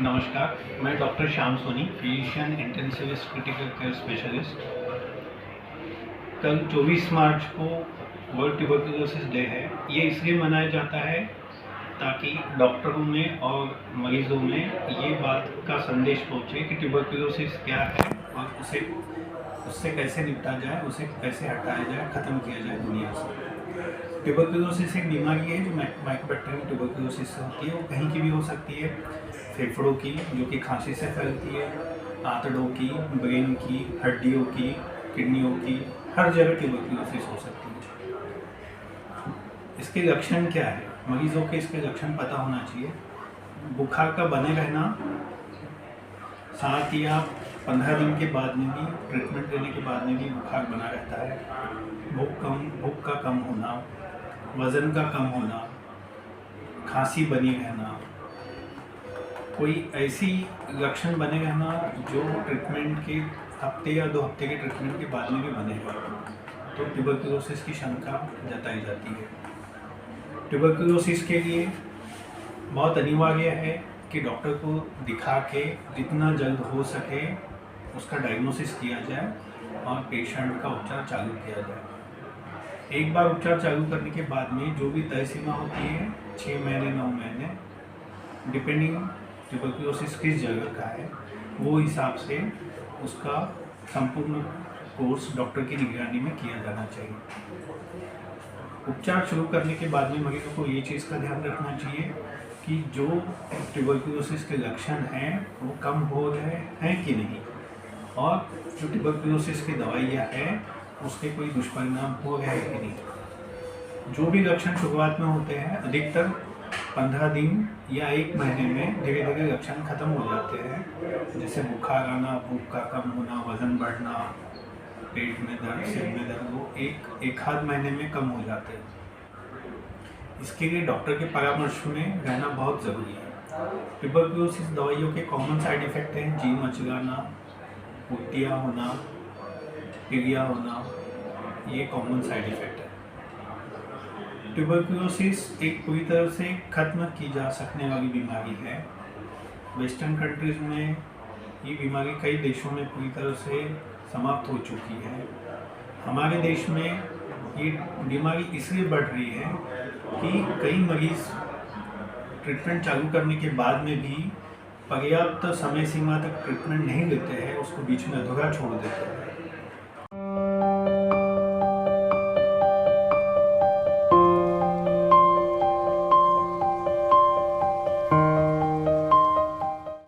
नमस्कार, मैं doctor Shyam Soni, physician intensivist critical care specialist. कल 24 मार्च को वर्ल्ड ट्यूबरकुलोसिस डे है। ये इसलिए मनाया जाता है ताकि डॉक्टरों में और मरीजों में ये बात का संदेश पहुँचे कि ट्यूबरकुलोसिस क्या है और उससे कैसे निपटा जाए, उसे कैसे हटाया जाए, ख़त्म किया जाए दुनिया से। ट्यूबरकुलोसिस एक बीमारी है जो माइकोबैक्टीरियम ट्यूबरकुलोसिस से होती है। वो कहीं की भी हो सकती है, फेफड़ों की जो कि खांसी से फैलती है, आंतड़ों की, ब्रेन की, हड्डियों की, किडनियों की, हर जगह ट्यूबरकुलोसिस हो सकती है। इसके लक्षण क्या है? मरीजों के इसके लक्षण पता होना चाहिए। बुखार का बने रहना, साथ या 15 दिन के बाद में भी, ट्रीटमेंट लेने के बाद में भी बुखार बना रहता है। भूख का कम होना, वज़न का कम होना, खांसी बनी रहना, कोई ऐसी लक्षण बने रहना जो ट्रीटमेंट के हफ्ते या 2 हफ्ते के ट्रीटमेंट के बाद में भी बनेगा, तो ट्यूबरकुलोसिस की शंका जताई जाती है। ट्यूबरकुलोसिस के लिए बहुत अनिवार्य है कि डॉक्टर को दिखा के जितना जल्द हो सके उसका डायग्नोसिस किया जाए और पेशेंट का उपचार चालू किया जाए। एक बार उपचार चालू करने के बाद में जो भी तय सीमा होती है, 6 महीने 9 महीने, डिपेंडिंग ट्यूबरकुलोसिस किस जगह का है, वो हिसाब से उसका संपूर्ण कोर्स डॉक्टर की निगरानी में किया जाना चाहिए। उपचार शुरू करने के बाद में मरीजों को ये चीज़ का ध्यान रखना चाहिए कि जो ट्यूबरकुलोसिस के लक्षण हैं वो कम हो रहे हैं कि नहीं, और जो ट्यूबरकुलोसिस की दवाइयाँ हैं उसके कोई दुष्परिणाम हो रहे हैं कि नहीं। जो भी लक्षण शुरुआत में होते हैं, अधिकतर 15 दिन या 1 महीने में धीरे धीरे लक्षण खत्म हो जाते हैं, जैसे बुखार आना, भूख का कम होना, वज़न बढ़ना, पेट में दर्द, सिर में दर्द, वो एक आध महीने में कम हो जाते हैं। इसके लिए डॉक्टर के परामर्श में रहना बहुत ज़रूरी है। ट्यूबरकुलोसिस दवाइयों के कॉमन साइड इफ़ेक्ट हैं जी मचलाना, उल्टियाँ होना, पीलिया होना, ये कॉमन साइड इफ़ेक्ट है। ट्यूबरकुलोसिस एक पूरी तरह से ख़त्म की जा सकने वाली बीमारी है। वेस्टर्न कंट्रीज़ में ये बीमारी कई देशों में पूरी तरह से समाप्त हो चुकी है। हमारे देश में ये बीमारी इसलिए बढ़ रही है कि कई मरीज़ ट्रीटमेंट चालू करने के बाद में भी पर्याप्त समय सीमा तक ट्रीटमेंट नहीं लेते हैं, उसको बीच में अधूरा छोड़ देते हैं।